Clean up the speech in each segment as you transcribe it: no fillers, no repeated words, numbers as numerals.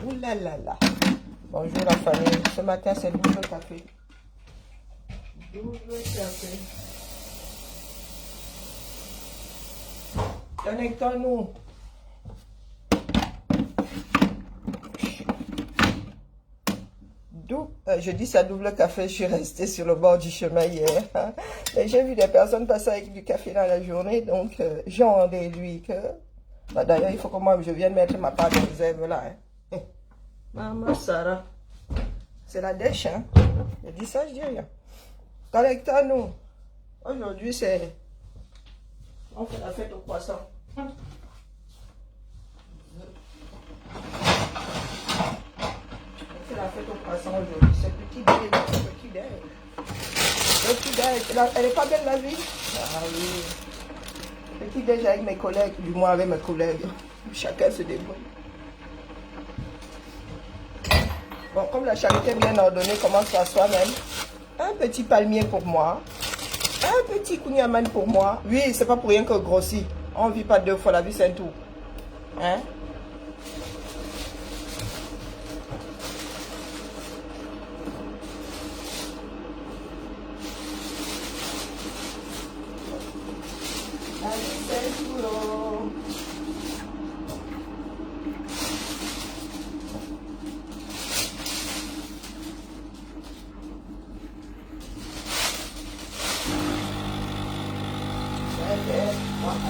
Ouh là là là. Bonjour la famille. Ce matin, c'est double café. Double café. Connectons-nous. Je dis ça double café, je suis restée sur le bord du chemin hier. Et j'ai vu des personnes passer avec du café dans la journée, donc j'en déduis que... Bah, d'ailleurs, il faut que moi je vienne mettre ma part de réserve là. Hein. Maman Sarah, c'est la dèche, hein. Je dis ça, je dis rien. Connectons-nous. Aujourd'hui, c'est... On fait la fête au croissant. La fête au croissant aujourd'hui, c'est petit déj, petit déj. Petit déj, elle est pas belle la vie? Ah oui. Petit déj avec mes collègues, du moins avec mes collègues. Chacun se débrouille. Bon, comme la charité bien ordonnée commence par soi-même, un petit palmier pour moi, un petit kouniaman pour moi. Oui, c'est pas pour rien que grossit. On vit pas deux fois, la vie c'est un tour. Hein?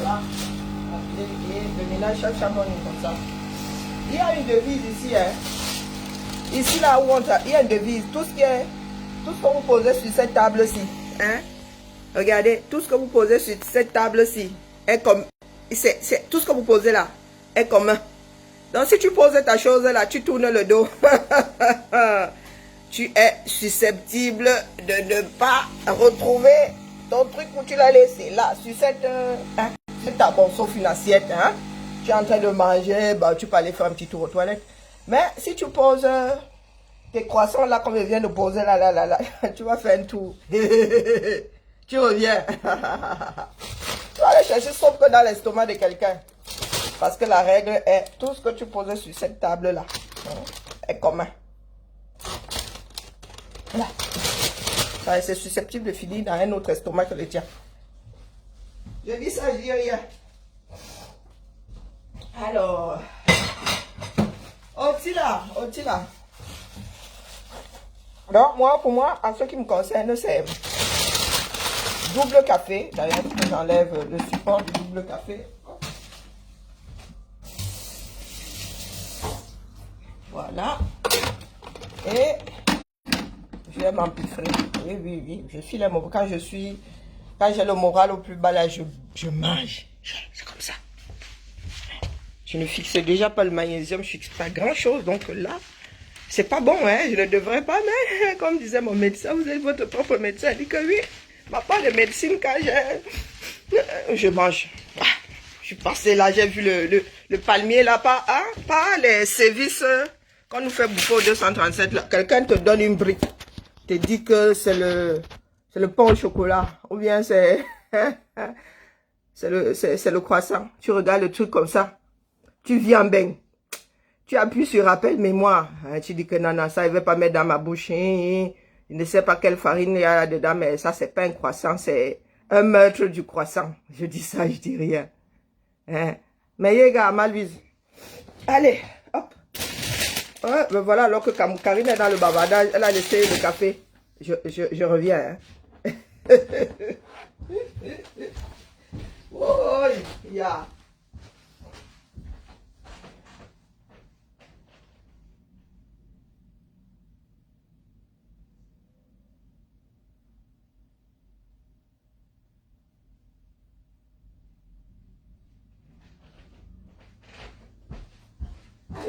Voilà. Et le ménage chaque chamonix comme ça. Il y a une devise ici, hein. Ici là où il y a une devise. Tout ce que vous posez sur cette table-ci, hein. Regardez, tout ce que vous posez sur cette table-ci est comme, tout ce que vous posez là est commun. Donc si tu poses ta chose là, tu tournes le dos. Tu es susceptible de ne pas retrouver ton truc où tu l'as laissé là, sur cette ta bon, sauf une assiette, hein. Tu es en train de manger, bah, tu peux aller faire un petit tour aux toilettes. Mais si tu poses tes croissants là, comme je viens de poser là, tu vas faire un tour. Tu reviens. Tu vas aller chercher sauf que dans l'estomac de quelqu'un. Parce que la règle est, tout ce que tu poses sur cette table là, hein, est commun. Voilà. C'est susceptible de finir dans un autre estomac que le tien. Je dis ça, je dis rien. Alors, Otila. Donc, pour moi, en ce qui me concerne, c'est double café. D'ailleurs, j'enlève le support du double café. Voilà. Et je vais m'empiffrer. Oui. Je suis le quand j'ai le moral au plus bas là, je mange. C'est comme ça. Je ne fixe déjà pas le magnésium, je fixe pas grand chose. Donc là, c'est pas bon, hein. Je ne devrais pas, mais comme disait mon médecin, vous êtes votre propre médecin. Il dit que oui, ma part de médecine quand je mange. Je suis passé là, j'ai vu le palmier là, pas les services qu'on nous fait bouffer au 237 là. Quelqu'un te donne une brique, te dit que c'est le pain au chocolat, ou bien c'est le croissant. Tu regardes le truc comme ça, tu vis en beigne. Tu appuies sur rappel mémoire. Hein, tu dis que non, ça, il ne veut pas mettre dans ma bouche. Je ne sais pas quelle farine il y a dedans, mais ça, c'est pas un croissant, c'est un meurtre du croissant. Je dis ça, je dis rien. Hein? Mais les gars, Malvise. Allez, hop. Ouais, ben voilà, alors que Karine est dans le bavardage, elle a laissé le café. Je reviens. Hein. Oh, yeah.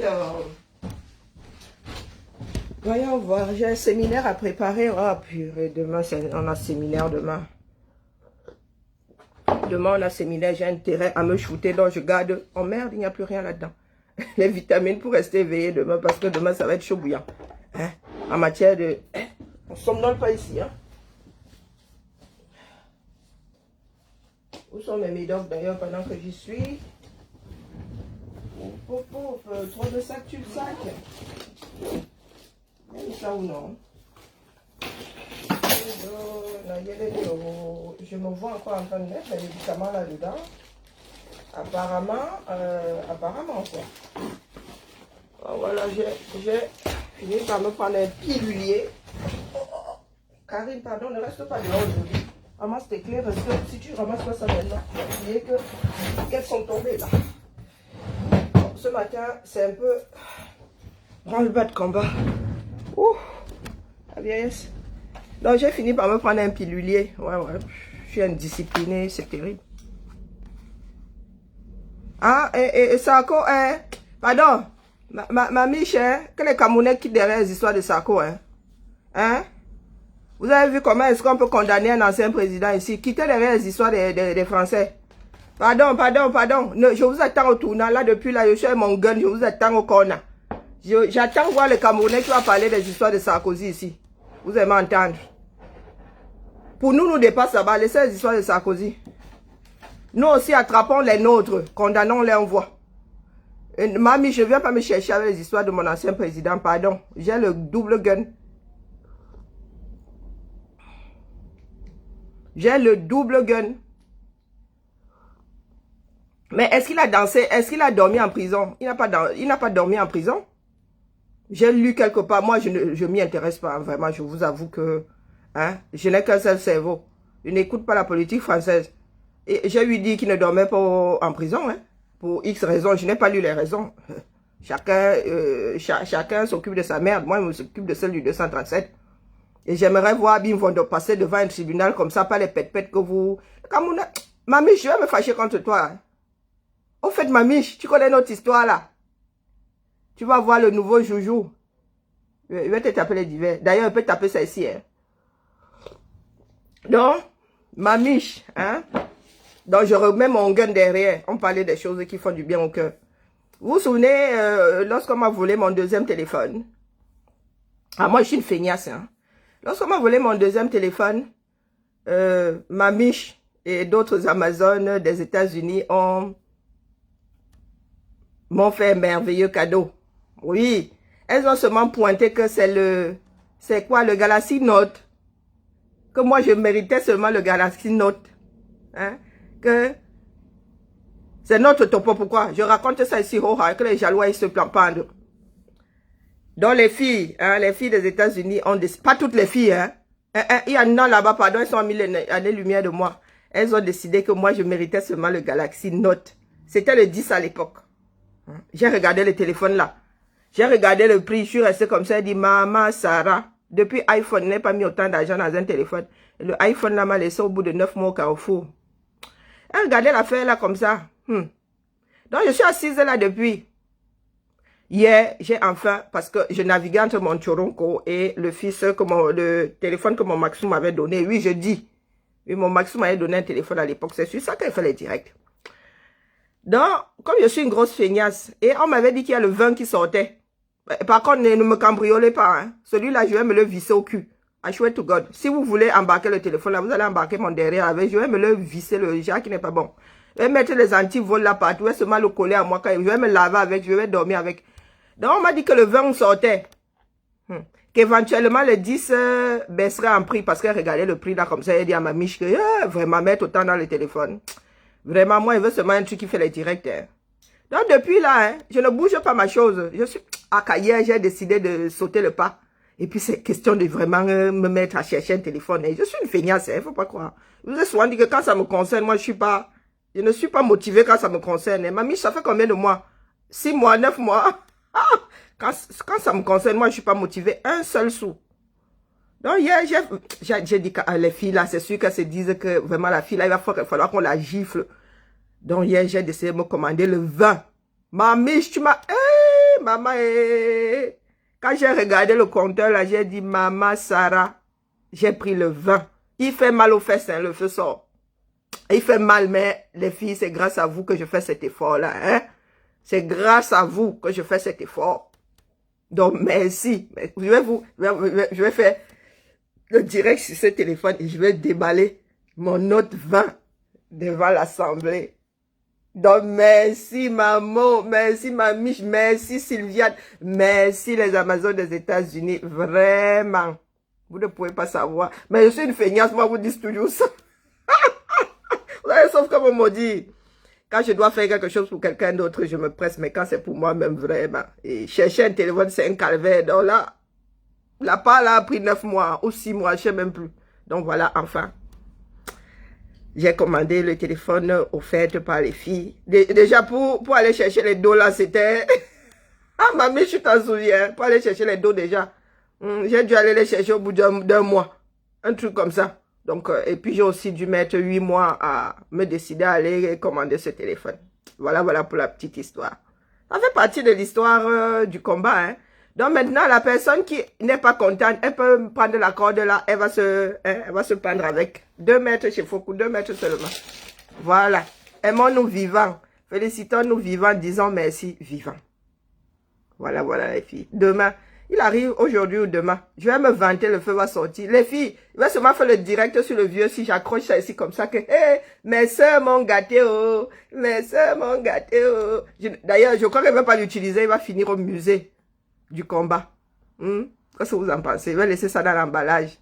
Alors, voyons voir, j'ai un séminaire à préparer. Oh purée, demain, on a séminaire demain. Demain, on a séminaire, j'ai intérêt à me shooter, donc je garde. Oh merde, il n'y a plus rien là-dedans. Les vitamines pour rester éveillé demain, parce que demain, ça va être chaud bouillant. Hein? En matière de... On ne somnole pas ici, hein. Où sont mes médocs d'ailleurs pendant que j'y suis? Pouf, pouf, trop de sacs, tu le sac. Même ça ou non? Je me vois encore en train de mettre les médicaments là-dedans. Apparemment, quoi. Voilà, j'ai fini par me prendre un pilulier. Karine, pardon, ne reste pas dehors aujourd'hui. Ramasse tes clés parce que si tu ramasses pas ça maintenant, tu vas oublier qu'elles sont tombées là. Bon, ce matin, c'est un peu branle-bas de combat. Ouh, la vieillesse. Donc, j'ai fini par me prendre un pilulier. Ouais. Je suis indisciplinée, c'est terrible. Ah, et Sarko, hein? Pardon, ma miche, hein? Que les Camerounais quittent derrière les histoires de Sarko, hein? Hein? Vous avez vu comment est-ce qu'on peut condamner un ancien président ici? Quitter derrière les histoires des Français. Pardon. Je vous attends au tournant. Là, depuis là, je suis avec mon gun. Je vous attends au corner. J'attends voir le Camerounais qui va parler des histoires de Sarkozy ici. Vous allez m'entendre. Pour nous dépasse là-bas. Laissez les histoires de Sarkozy. Nous aussi, attrapons les nôtres. Condamnons-les en voie. Mamie, je ne viens pas me chercher avec les histoires de mon ancien président. Pardon. J'ai le double gun. J'ai le double gun. Mais est-ce qu'il a dansé? Est-ce qu'il a dormi en prison? Il n'a pas dormi en prison. J'ai lu quelque part. Moi, je m'y intéresse pas. Vraiment, je vous avoue que hein, je n'ai qu'un seul cerveau. Je n'écoute pas la politique française. Et j'ai lui dit qu'il ne dormait pas en prison. Hein, pour X raisons. Je n'ai pas lu les raisons. Chacun s'occupe de sa merde. Moi, je m'occupe de celle du 237. Et j'aimerais voir Bim Vondo passer devant un tribunal comme ça, pas les pète-pète que vous... Mamie, je vais me fâcher contre toi. Hein. Au fait, mamie, tu connais notre histoire là. Tu vas voir le nouveau joujou. Je vais te taper les divers. D'ailleurs, il peut taper ça ici. Hein. Donc, mamie, hein. Donc, je remets mon gun derrière. On parlait des choses qui font du bien au cœur. Vous vous souvenez, lorsqu'on m'a volé mon deuxième téléphone. Ah, moi, je suis une feignasse, hein. Lorsqu'on m'a volé mon deuxième téléphone, ma miche et d'autres Amazones des États-Unis m'ont fait un merveilleux cadeau. Oui, elles ont seulement pointé que c'est quoi, le Galaxy Note. Que moi, je méritais seulement le Galaxy Note. Hein? Que c'est notre topo, pourquoi? Je raconte ça ici, que les jaloux, ils se pendent. Donc les filles des États-Unis ont pas toutes les filles, hein. Il y en a là-bas, pardon, elles sont à 1000 années-lumière de moi. Elles ont décidé que moi, je méritais seulement le Galaxy Note. C'était le 10 à l'époque. J'ai regardé le téléphone là. J'ai regardé le prix, je suis restée comme ça, elle dit, maman, Sarah, depuis iPhone, je n'ai pas mis autant d'argent dans un téléphone. Et le iPhone là m'a laissé au bout de 9 mois au Carrefour. Elle regardait l'affaire là comme ça. Donc je suis assise là depuis. Hier, j'ai enfin, parce que je naviguais entre mon Choronko et le téléphone que mon Maxou m'avait donné. Oui, je dis. Oui, mon Maxou m'avait donné un téléphone à l'époque. C'est sur ça qu'elle fait les directs. Donc, comme je suis une grosse feignasse, et on m'avait dit qu'il y a le 20 qui sortait. Par contre, ne me cambriolez pas. Hein. Celui-là, je vais me le visser au cul. I swear to God. Si vous voulez embarquer le téléphone là, vous allez embarquer mon derrière avec. Je vais me le visser, le jack qui n'est pas bon. Je vais mettre les antivols là partout. Je vais seulement le coller à moi. Je vais me laver avec. Je vais dormir avec. Donc, on m'a dit que le 20 sortait. Qu'éventuellement, le 10 baisserait en prix. Parce qu'elle regardait le prix là comme ça. Elle dit à ma miche que vraiment mettre autant dans le téléphone. Vraiment, moi, je veux seulement un truc qui fait les directs. Hein. Donc, depuis là, hein, je ne bouge pas ma chose. Je suis... hier, j'ai décidé de sauter le pas. Et puis, c'est question de vraiment me mettre à chercher un téléphone. Et je suis une feignasse, hein, faut pas croire. Je vous ai souvent dit que quand ça me concerne, moi, je ne suis pas motivée quand ça me concerne. Et mamie, ça fait combien de mois? 6 mois, 9 mois. Quand ça me concerne, moi, je suis pas motivée. Un seul sou. Donc, hier, j'ai dit que les filles, là, c'est sûr qu'elles se disent que vraiment, la fille, là, il va falloir qu'on la gifle. Donc, hier, j'ai décidé de me commander le 20. Mamie, tu m'as... maman, Quand j'ai regardé le compteur, là, j'ai dit, maman, Sarah, j'ai pris le 20. Il fait mal aux fesses, hein, le feu sort. Il fait mal, mais les filles, c'est grâce à vous que je fais cet effort-là, hein. C'est grâce à vous que je fais cet effort. Donc, merci. Je vais faire le direct sur ce téléphone et je vais déballer mon Note 20 devant l'Assemblée Donc, merci maman, merci mamie, merci Sylviane, merci les Amazones des États-Unis, vraiment. Vous ne pouvez pas savoir. Mais je suis une feignasse, moi vous dites toujours ça. Vous savez, sauf comme on m'a dit. Quand je dois faire quelque chose pour quelqu'un d'autre, je me presse, mais quand c'est pour moi-même, vraiment. Et chercher un téléphone, c'est un calvaire. Donc là, la part là a pris 9 mois ou 6 mois, je ne sais même plus. Donc voilà, enfin. J'ai commandé le téléphone offert par les filles. Déjà, pour aller chercher les dos là, c'était... Ah, mamie, je t'en souviens. Pour aller chercher les dos déjà. J'ai dû aller les chercher au bout d'un mois. Un truc comme ça. Donc, et puis j'ai aussi dû mettre 8 mois à me décider à aller commander ce téléphone. Voilà, voilà pour la petite histoire. Ça fait partie de l'histoire du combat. Hein. Donc maintenant, la personne qui n'est pas contente, elle peut prendre la corde là, elle va se pendre avec. 2 mètres chez Foucault, 2 mètres seulement. Voilà. Aimons-nous vivants. Félicitons-nous vivants, disons merci vivants. Voilà, voilà les filles. Demain, il arrive aujourd'hui ou demain. Je vais me vanter, le feu va sortir. Les filles, il va seulement faire le direct sur le vieux si j'accroche ça ici comme ça que, hey, mes soeurs m'ont gâté, oh, mes soeurs m'ont gâté, oh. D'ailleurs, je crois qu'elle ne va pas l'utiliser, il va finir au musée du combat. Qu'est-ce que vous en pensez? Je vais laisser ça dans l'emballage.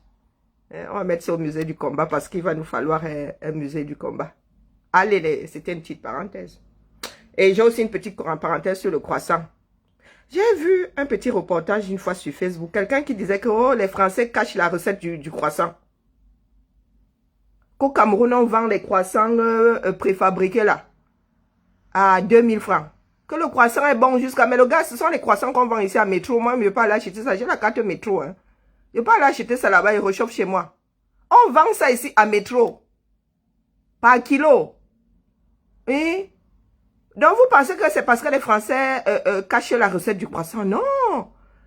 On va mettre ça au musée du combat parce qu'il va nous falloir un musée du combat. Allez, c'était une petite parenthèse. Et j'ai aussi une petite parenthèse sur le croissant. J'ai vu un petit reportage une fois sur Facebook. Quelqu'un qui disait que oh, les Français cachent la recette du croissant. Qu'au Cameroun, on vend les croissants préfabriqués là. À 2000 francs. Que le croissant est bon jusqu'à... Mais le gars, ce sont les croissants qu'on vend ici à métro. Moi, je ne vais pas aller acheter ça. J'ai la carte métro. Hein. Je ne vais pas aller acheter ça là-bas. Il réchauffe chez moi. On vend ça ici à métro. Par kilo. Et... Donc, vous pensez que c'est parce que les Français cachent la recette du croissant? Non.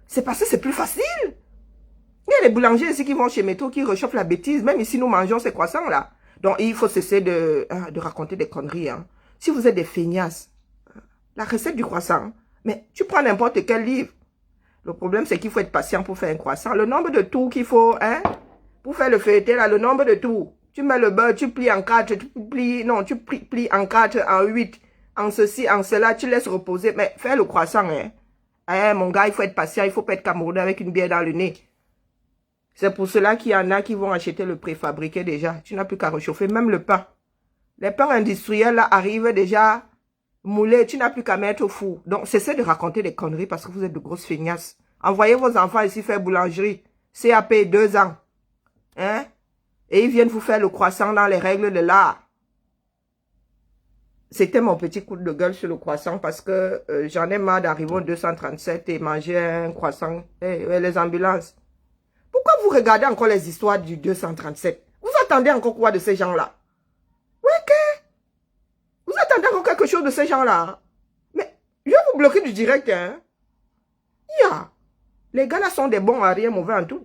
C'est parce que c'est plus facile. Il y a les boulangers ici qui vont chez Métro, qui réchauffent la bêtise. Même ici, nous mangeons ces croissants-là. Donc, il faut cesser de raconter des conneries. Hein. Si vous êtes des feignasses, la recette du croissant, mais tu prends n'importe quel livre. Le problème, c'est qu'il faut être patient pour faire un croissant. Le nombre de tours qu'il faut, hein, pour faire le feuilleté, là, le nombre de tours. Tu mets le beurre, tu plies en 4, tu plies en 4, en 8. En ceci, en cela, tu laisses reposer. Mais fais le croissant, hein. Mon gars, il faut être patient, il faut pas être camerounais avec une bière dans le nez. C'est pour cela qu'il y en a qui vont acheter le préfabriqué déjà. Tu n'as plus qu'à réchauffer, même le pain. Les pains industriels, là, arrivent déjà moulés. Tu n'as plus qu'à mettre au four. Donc, cessez de raconter des conneries parce que vous êtes de grosses feignasses. Envoyez vos enfants ici faire boulangerie. CAP, 2 ans. Hein? Et ils viennent vous faire le croissant dans les règles de l'art. C'était mon petit coup de gueule sur le croissant parce que j'en ai marre d'arriver au 237 et manger un croissant. Les ambulances. Pourquoi vous regardez encore les histoires du 237? Vous attendez encore quoi de ces gens-là? Ouais, que? Vous attendez encore quelque chose de ces gens-là? Mais je vais vous bloquer du direct, hein? Les gars là sont des bons à rien, mauvais en tout.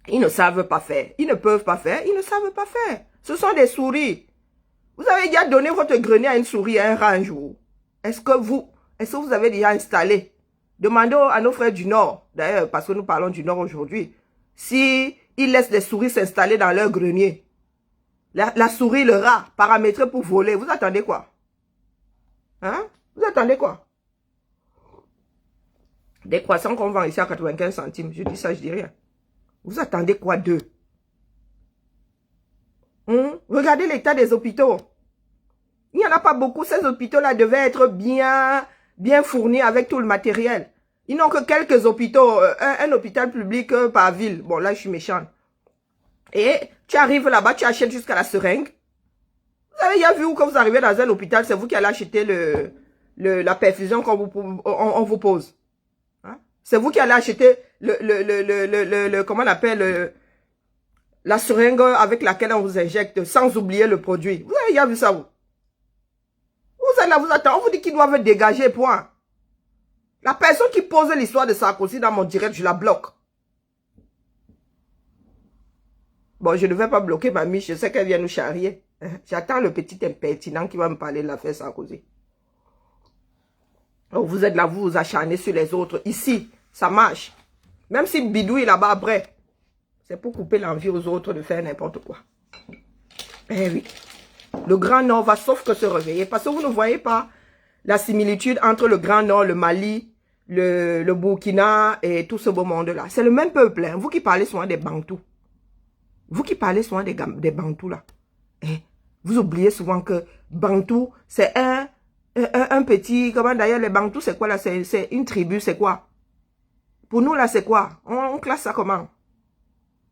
Ils ne savent pas faire. Ils ne peuvent pas faire. Ils ne savent pas faire. Ce sont des souris. Vous avez déjà donné votre grenier à une souris, à un rat un jour. Est-ce que vous avez déjà installé? Demandez à nos frères du Nord, d'ailleurs, parce que nous parlons du Nord aujourd'hui, si ils laissent les souris s'installer dans leur grenier. La souris, le rat, paramétré pour voler. Vous attendez quoi? Hein? Vous attendez quoi? Des croissants qu'on vend ici à 95 centimes. Je dis ça, je dis rien. Vous attendez quoi d'eux? Regardez l'état des hôpitaux. Il n'y en a pas beaucoup. Ces hôpitaux-là devaient être bien fournis avec tout le matériel. Ils n'ont que quelques hôpitaux. Un hôpital public par ville. Bon, là, je suis méchante. Et tu arrives là-bas, tu achètes jusqu'à la seringue. Vous avez déjà vu où quand vous arrivez dans un hôpital, c'est vous qui allez acheter la perfusion qu'on vous pose. Hein? C'est vous qui allez acheter comment on appelle, la seringue avec laquelle on vous injecte, sans oublier le produit. Vous avez déjà vu ça, vous? Vous êtes là, vous attendez, on vous dit qu'ils doivent dégager, point. La personne qui pose l'histoire de Sarkozy dans mon direct, je la bloque. Bon, je ne vais pas bloquer mamie, je sais qu'elle vient nous charrier. J'attends le petit impertinent qui va me parler de l'affaire Sarkozy. Donc, vous êtes là, vous vous acharnez sur les autres. Ici, ça marche. Même si bidouille là-bas après. C'est pour couper l'envie aux autres de faire n'importe quoi. Eh oui. Le Grand Nord va sauf que se réveiller. Parce que vous ne voyez pas la similitude entre le Grand Nord, le Mali, le Burkina et tout ce beau monde-là. C'est le même peuple. Hein. Vous qui parlez souvent des Bantous. Vous qui parlez souvent des Bantous là. Hein? Vous oubliez souvent que Bantou, c'est un petit... Comment d'ailleurs les Bantous, c'est quoi là? C'est une tribu, c'est quoi? Pour nous là, c'est quoi? On classe ça comment?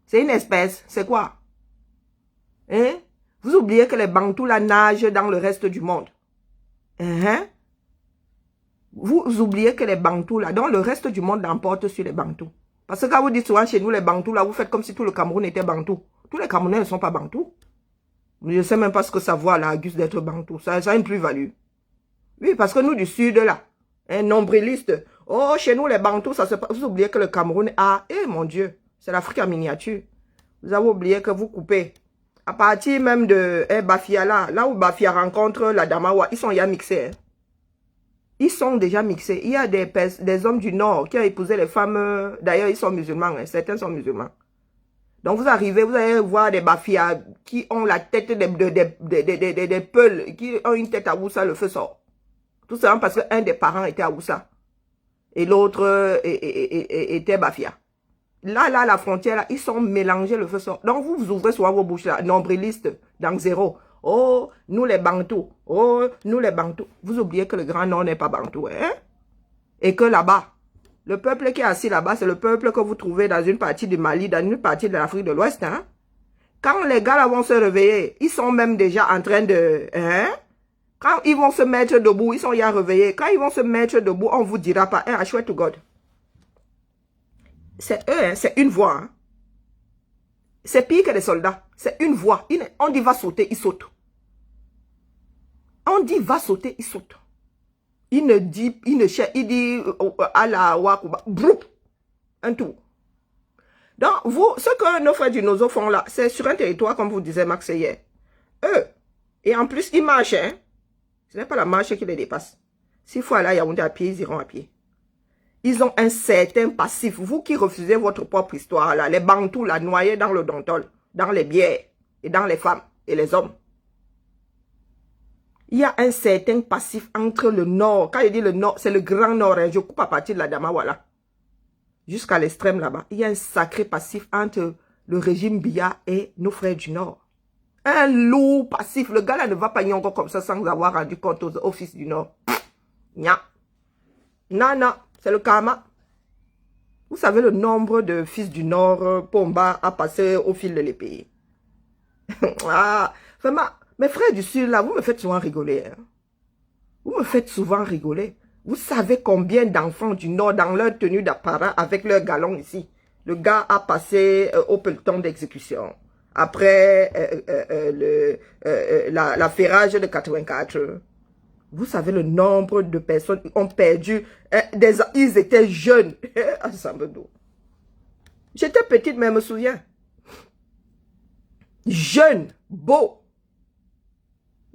C'est une espèce, c'est quoi? Hein? Vous oubliez que les Bantous là nagent dans le reste du monde. Hein? Vous oubliez que les Bantous là, dans le reste du monde l'emporte sur les Bantous. Parce que quand vous dites souvent chez nous les Bantous là, vous faites comme si tout le Cameroun était Bantou. Tous les Camerounais ne sont pas Bantous. Je ne sais même pas ce que ça vaut là, Auguste d'être Bantou. Ça a une plus-value. Oui, parce que nous du sud là, un nombriliste. Oh, chez nous les Bantous, ça se passe. Vous oubliez que le Cameroun a, mon Dieu, c'est l'Afrique en miniature. Vous avez oublié que vous coupez. À partir même de Bafia là où Bafia rencontre la Damawa, ils sont déjà mixés. Hein. Ils sont déjà mixés. Il y a des hommes du Nord qui ont épousé les femmes. D'ailleurs, ils sont musulmans. Hein. Certains sont musulmans. Donc, vous arrivez, vous allez voir des Bafia qui ont la tête des peuls, qui ont une tête à Oussa, le feu sort. Tout simplement parce qu'un des parents était à Oussa. Et l'autre était Bafia. Là, la frontière, là, ils sont mélangés, le feu sort. Donc, vous ouvrez souvent vos bouches là, nombrilistes, dans zéro. Oh, nous les Bantous. Oh, nous les Bantous. Vous oubliez que le Grand Nord n'est pas Bantou, hein? Et que là-bas, le peuple qui est assis là-bas, c'est le peuple que vous trouvez dans une partie du Mali, dans une partie de l'Afrique de l'Ouest, hein? Quand les gars là vont se réveiller, ils sont même déjà en train de... Hein? Quand ils vont se mettre debout, ils sont déjà réveillés. Quand ils vont se mettre debout, on vous dira pas, I swear to God. C'est eux, hein? C'est une voix, hein? C'est pire que les soldats. C'est une voix. On dit va sauter, il saute. On dit va sauter, il saute. Il dit à la Wakuba, broup, un tour. Donc, ce que nos frères du Nozo font là, c'est sur un territoire, comme vous disiez, Max hier. Eux, et en plus, ils marchent, hein. Ce n'est pas la marche qui les dépasse. S'il faut aller à Yaoundé à pied, ils iront à pied. Ils ont un certain passif. Vous qui refusez votre propre histoire, là, les Bantous, là, noyés dans le dentol, dans les bières, et dans les femmes, et les hommes. Il y a un certain passif entre le nord. Quand je dis le nord, c'est le grand nord. Hein, je coupe à partir de la Damawala. Jusqu'à l'extrême là-bas. Il y a un sacré passif entre le régime Biya et nos frères du nord. Un lourd passif. Le gars là ne va pas y encore comme ça sans avoir rendu compte aux fils du nord. Nya. Non. C'est le karma. Vous savez le nombre de fils du nord Pomba a passé au fil de l'épée. Ah, vraiment. Mes frères du Sud, là, vous me faites souvent rigoler. Hein? Vous me faites souvent rigoler. Vous savez combien d'enfants du Nord, dans leur tenue d'apparat, avec leur galon ici, le gars a passé au peloton d'exécution. Après la ferrage de 84. Vous savez le nombre de personnes qui ont perdu. Ils étaient jeunes. J'étais petite, mais je me souviens. Jeune, beau.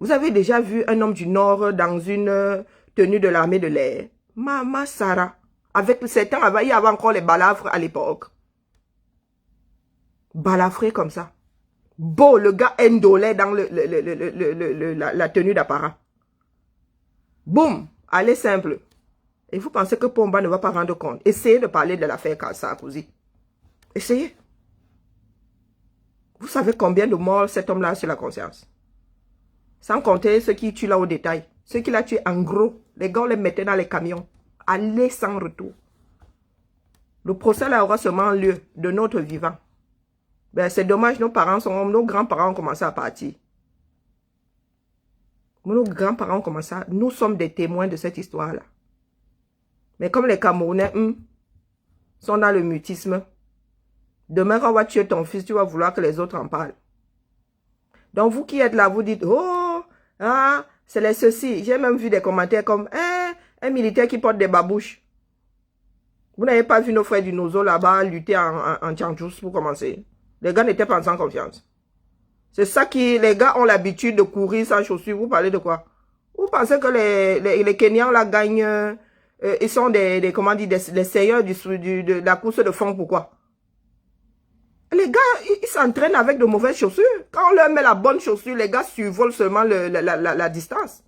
Vous avez déjà vu un homme du Nord dans une tenue de l'armée de l'air? Mama Sarah. Avec certains, il y avait encore les balafres à l'époque. Balafré comme ça. Beau, le gars indolé dans la tenue d'apparat. Boum, allez simple. Et vous pensez que Pomba ne va pas rendre compte? Essayez de parler de l'affaire Sarkozy. Essayez. Vous savez combien de morts cet homme-là a sur la conscience? Sans compter ceux qui tuent là au détail. Ceux qui l'ont tué en gros. Les gars les mettaient dans les camions. Aller sans retour. Le procès là aura seulement lieu de notre vivant. Ben, c'est dommage, nos grands-parents ont commencé à partir. Nos grands-parents ont commencé à... Nous sommes des témoins de cette histoire-là. Mais comme les Camerounais sont dans le mutisme, demain quand on va tuer ton fils, tu vas vouloir que les autres en parlent. Donc vous qui êtes là, vous dites, oh, ah, c'est les ceci. J'ai même vu des commentaires comme, un militaire qui porte des babouches. Vous n'avez pas vu nos frères du Nozo là-bas lutter en Tchandjous pour commencer. Les gars n'étaient pas en sans confiance. C'est ça qui, les gars ont l'habitude de courir sans chaussures. Vous parlez de quoi? Vous pensez que les Kenyans là gagnent, ils sont des seigneurs de la course de fond, pourquoi? Les gars, ils s'entraînent avec de mauvaises chaussures. Quand on leur met la bonne chaussure, les gars survolent seulement la distance.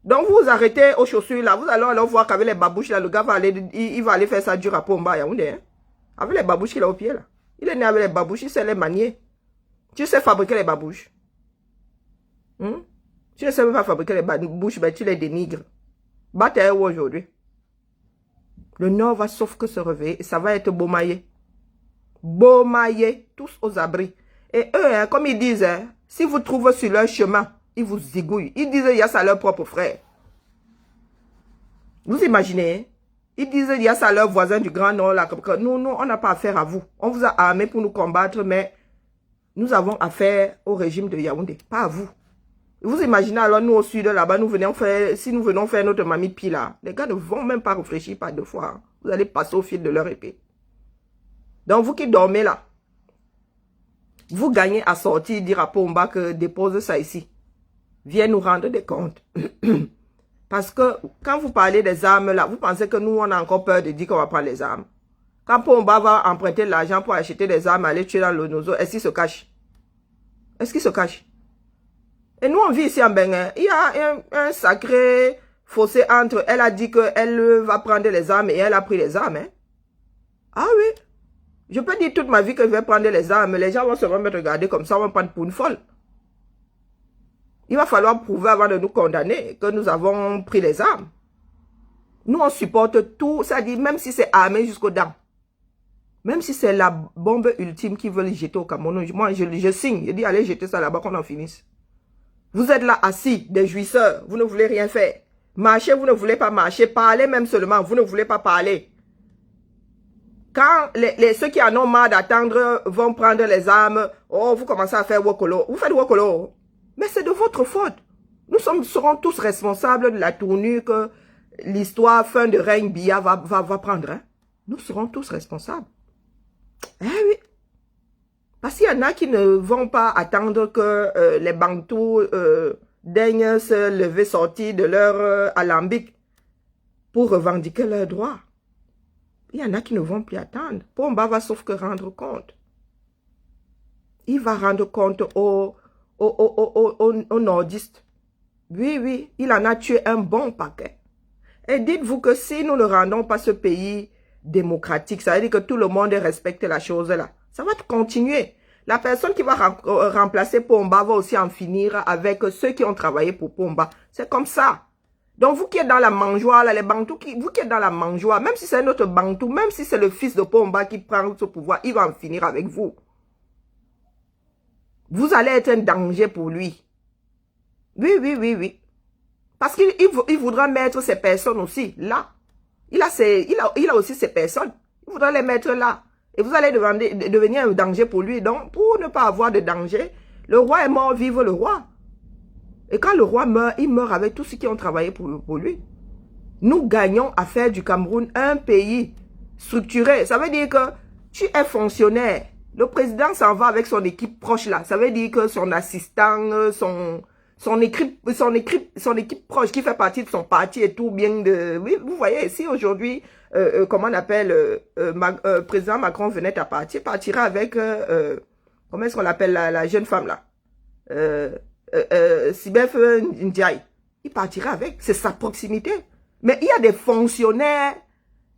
Donc, vous arrêtez aux chaussures là. Vous allez alors voir qu'avec les babouches là, le gars va aller, il va aller faire ça dur à Pomba, Yaoundé. Hein? Avec les babouches qu'il a au pied là. Il est né avec les babouches, il sait les manier. Tu sais fabriquer les babouches. Tu ne sais même pas fabriquer les babouches, ben tu les dénigres. Battez aujourd'hui. Le Nord va sauf que se réveiller et ça va être Beaumaillé. Beaumaillé, tous aux abris. Et eux, hein, comme ils disent, hein, si vous trouvez sur leur chemin, ils vous zigouillent. Ils disent il y a ça à leur propre frère. Vous imaginez, hein? Ils disent il y a ça à leur voisin du Grand Nord. Là, nous, on n'a pas affaire à vous. On vous a armé pour nous combattre, mais nous avons affaire au régime de Yaoundé, pas à vous. Vous imaginez alors nous au sud là-bas, si nous venons faire notre mamie pile là, les gars ne vont même pas réfléchir pas deux fois. Hein. Vous allez passer au fil de leur épée. Donc vous qui dormez là, vous gagnez à sortir, dire à Pomba que dépose ça ici. Viens nous rendre des comptes. Parce que quand vous parlez des armes là, vous pensez que nous on a encore peur de dire qu'on va prendre les armes. Quand Pomba va emprunter l'argent pour acheter des armes, aller tuer dans le nozo, est-ce qu'il se cache? Est-ce qu'il se cache? Et nous, on vit ici en Bénin. Il y a un sacré fossé entre... Elle a dit qu'elle va prendre les armes et elle a pris les armes. Hein? Ah oui. Je peux dire toute ma vie que je vais prendre les armes. Les gens vont seulement me regarder comme ça, on va me prendre pour une folle. Il va falloir prouver avant de nous condamner que nous avons pris les armes. Nous, on supporte tout. C'est-à-dire, même si c'est armé jusqu'aux dents. Même si c'est la bombe ultime qu'ils veulent jeter au Cameroun. Moi, je signe. Je dis, allez jeter ça là-bas qu'on en finisse. Vous êtes là assis, des jouisseurs, vous ne voulez rien faire. Marcher, vous ne voulez pas marcher. Parler même seulement, vous ne voulez pas parler. Quand ceux qui en ont marre d'attendre vont prendre les armes, oh, vous commencez à faire wokolo. Vous faites wokolo. Mais c'est de votre faute. Nous serons tous responsables de la tournure que l'histoire fin de règne Biya va prendre. Hein? Nous serons tous responsables. Eh oui. Parce qu'il y en a qui ne vont pas attendre que les Bantous daignent se lever, sortir de leur alambic pour revendiquer leurs droits. Il y en a qui ne vont plus attendre. Pomba va sauf que rendre compte. Il va rendre compte aux nordistes. Oui, oui, il en a tué un bon paquet. Et dites-vous que si nous ne rendons pas ce pays démocratique, ça veut dire que tout le monde respecte la chose là. Ça va continuer. La personne qui va remplacer Pomba va aussi en finir avec ceux qui ont travaillé pour Pomba. C'est comme ça. Donc vous qui êtes dans la mangeoire, là, les Bantous, vous qui êtes dans la mangeoire, même si c'est notre Bantou, même si c'est le fils de Pomba qui prend ce pouvoir, il va en finir avec vous. Vous allez être un danger pour lui. Oui, oui, oui, oui. Parce qu'il voudra mettre ces personnes aussi là. Il a aussi ces personnes. Il voudra les mettre là. Et vous allez devenir un danger pour lui. Donc, pour ne pas avoir de danger, le roi est mort, vive le roi. Et quand le roi meurt, il meurt avec tous ceux qui ont travaillé pour lui. Nous gagnons à faire du Cameroun un pays structuré. Ça veut dire que tu es fonctionnaire. Le président s'en va avec son équipe proche là. Ça veut dire que son assistant, son équipe proche qui fait partie de son parti et tout bien de... Oui, vous voyez ici aujourd'hui, comment on appelle, président Macron venait à partir, partira avec, comment est-ce qu'on l'appelle la jeune femme là, Sibeth Ndiaye. Il partira avec, c'est sa proximité. Mais il y a des fonctionnaires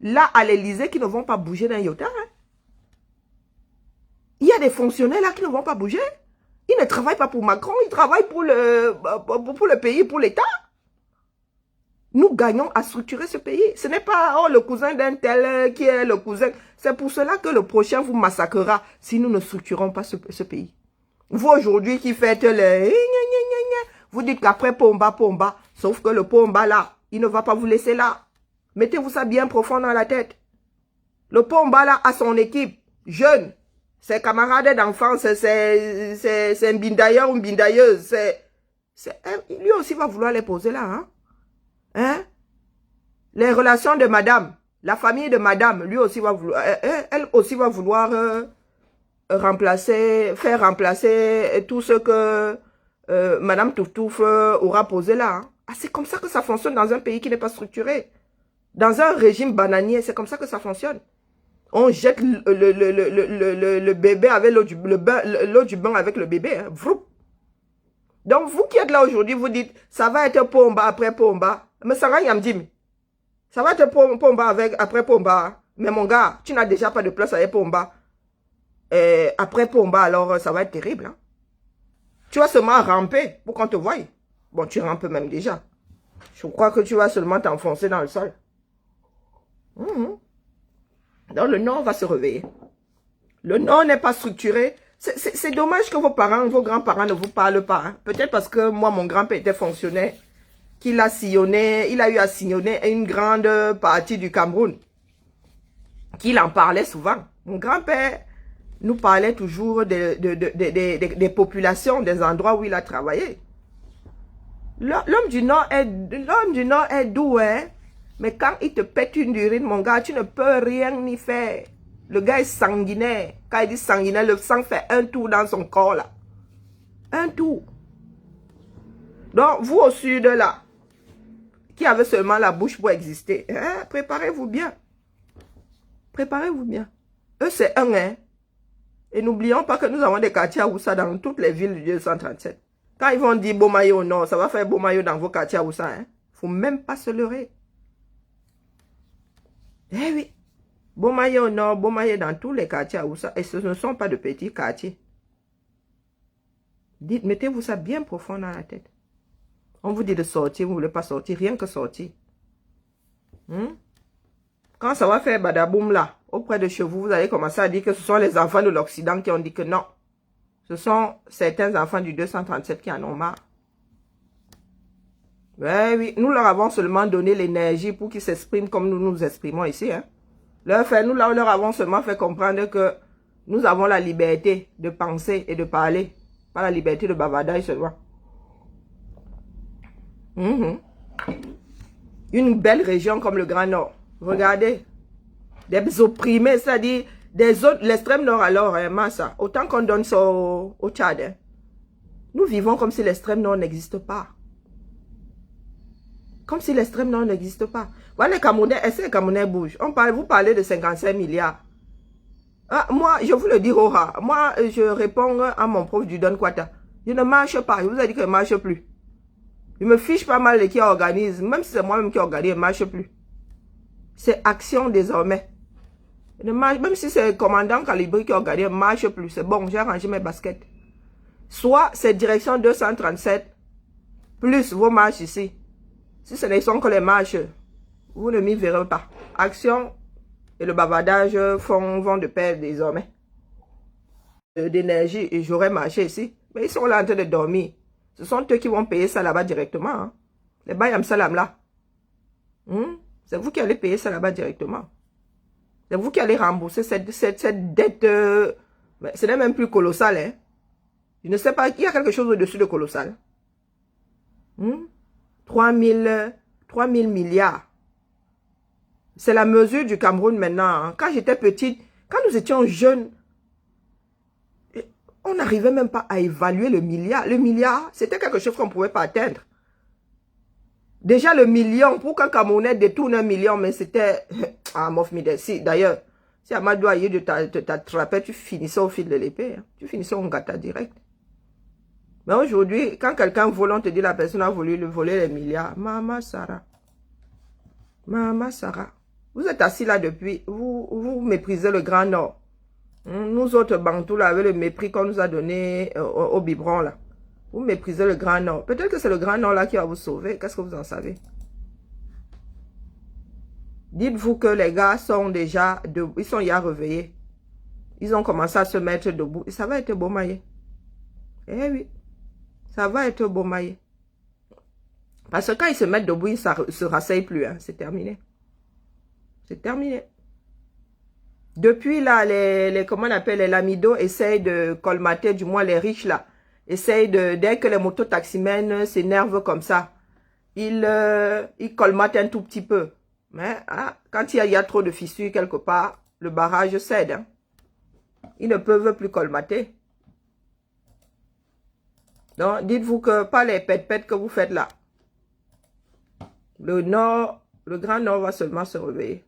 là à l'Élysée qui ne vont pas bouger d'un iota. Hein. Il y a des fonctionnaires là qui ne vont pas bouger. Ils ne travaillent pas pour Macron, ils travaillent pour le pays, pour l'État. Nous gagnons à structurer ce pays. Ce n'est pas oh, le cousin d'un tel qui est le cousin. C'est pour cela que le prochain vous massacrera si nous ne structurons pas ce pays. Vous aujourd'hui qui faites le... Vous dites qu'après Pomba, sauf que le Pomba là, il ne va pas vous laisser là. Mettez-vous ça bien profond dans la tête. Le Pomba là a son équipe, jeune. Ses camarades d'enfance, c'est un bindailleur ou une bindailleuse. Lui aussi va vouloir les poser là. Hein? Les relations de madame, la famille de madame, lui aussi va vouloir, elle aussi va vouloir faire remplacer tout ce que madame Touftouf aura posé là. Hein? Ah, c'est comme ça que ça fonctionne dans un pays qui n'est pas structuré. Dans un régime bananier, c'est comme ça que ça fonctionne. On jette le bébé avec l'eau du bain avec le bébé. Hein. Donc, vous qui êtes là aujourd'hui, vous dites, ça va être Pomba après Pomba. Mais ça va, Yamdim. Ça va être Pomba après Pomba. Mais mon gars, tu n'as déjà pas de place avec Pomba. Après Pomba, alors ça va être terrible. Hein. Tu vas seulement ramper pour qu'on te voie. Bon, tu rampes même déjà. Je crois que tu vas seulement t'enfoncer dans le sol. Donc le Nord va se réveiller. Le Nord n'est pas structuré. C'est dommage que vos parents, vos grands-parents ne vous parlent pas. Hein. Peut-être parce que moi, mon grand-père était fonctionnaire, qu'il a sillonné, il a eu à sillonner une grande partie du Cameroun. Qu'il en parlait souvent. Mon grand-père nous parlait toujours des populations, des endroits où il a travaillé. L'homme du Nord est doux, hein. Mais quand il te pète une urine, mon gars, tu ne peux rien y faire. Le gars est sanguinaire. Quand il dit sanguinaire, le sang fait un tour dans son corps, là. Un tour. Donc, vous au sud, là, qui avez seulement la bouche pour exister, hein, préparez-vous bien. Préparez-vous bien. Eux, c'est un, hein. Et n'oublions pas que nous avons des quartiers à Oussa dans toutes les villes du 237. Quand ils vont dire Bomaye au nord, ça va faire Bomaye dans vos quartiers à Oussa, hein. Faut même pas se leurrer. Eh oui. Bomaye au nord, Bomaye dans tous les quartiers à Oussa. Et ce ne sont pas de petits quartiers. Dites, mettez-vous ça bien profond dans la tête. On vous dit de sortir, vous ne voulez pas sortir, rien que sortir. Quand ça va faire badaboum là, auprès de chez vous, vous allez commencer à dire que ce sont les enfants de l'Occident qui ont dit que non. Ce sont certains enfants du 237 qui en ont marre. Ouais, oui, nous leur avons seulement donné l'énergie pour qu'ils s'expriment comme nous nous exprimons ici. Hein. Nous leur avons seulement fait comprendre que nous avons la liberté de penser et de parler. Pas la liberté de bavardage seulement. Une belle région comme le Grand Nord. Regardez. Des opprimés, c'est-à-dire des autres, l'extrême nord alors, hein, Massa. Autant qu'on donne ça au Tchad. Hein. Nous vivons comme si l'extrême nord n'existe pas. Comme si l'extrême nord n'existe pas. Voilà les Camerounais, est-ce que les Camerounais bougent? Vous parlez de 55 milliards. Ah, moi, je vous le dis, Roha. Moi, je réponds à mon prof du Don Kwata. Je ne marche pas. Je vous ai dit que je ne marche plus. Je me fiche pas mal de qui organise. Même si c'est moi-même qui organise, je ne marche plus. C'est action désormais. Même si c'est le commandant Calibri qui organise, je ne marche plus. C'est bon, j'ai rangé mes baskets. Soit c'est direction 237, plus vos marches ici. Si ce ne sont que les marches, vous ne m'y verrez pas. Action et le bavardage vont de pair désormais. D'énergie, et j'aurais marché ici. Mais ils sont là en train de dormir. Ce sont eux qui vont payer ça là-bas directement. Hein. Les bayam salam là. C'est vous qui allez payer ça là-bas directement. C'est vous qui allez rembourser cette dette. Ce n'est même plus colossal. Hein. Je ne sais pas, il y a quelque chose au-dessus de colossal. 3 000 milliards. C'est la mesure du Cameroun maintenant. Hein. Quand j'étais petite, quand nous étions jeunes, on n'arrivait même pas à évaluer le milliard. Le milliard, c'était quelque chose qu'on ne pouvait pas atteindre. Déjà le million, pour qu'un Camerounais détourne 1 million, mais c'était... Ah, mof si, d'ailleurs, si Amadou Aïe t'attrapait, tu finissais au fil de l'épée. Hein. Tu finissais au gâteau direct. Mais aujourd'hui, quand quelqu'un vole, on te dit la personne a voulu le voler les milliards. Mama Sarah. Mama Sarah. Vous êtes assis là depuis, vous méprisez le Grand Nord. Nous autres Bantous là, avec le mépris qu'on nous a donné au biberon là. Vous méprisez le Grand Nord. Peut-être que c'est le Grand Nord là qui va vous sauver. Qu'est-ce que vous en savez? Dites-vous que les gars sont déjà debout. Ils sont déjà réveillés. Ils ont commencé à se mettre debout. Et ça va être Bomaye. Eh oui. Ça va être Bomaye. Parce que quand ils se mettent debout, ils ne se rasseyent plus. Hein. C'est terminé. C'est terminé. Depuis là, comment on appelle, les lamidos essayent de colmater, du moins les riches là, essayent de, dès que les mototaximènes s'énervent comme ça, ils colmatent un tout petit peu. Mais quand il y a trop de fissures quelque part, le barrage cède. Hein. Ils ne peuvent plus colmater. Donc, dites-vous que pas les pètes-pètes que vous faites là. Le Nord, le Grand Nord va seulement se réveiller.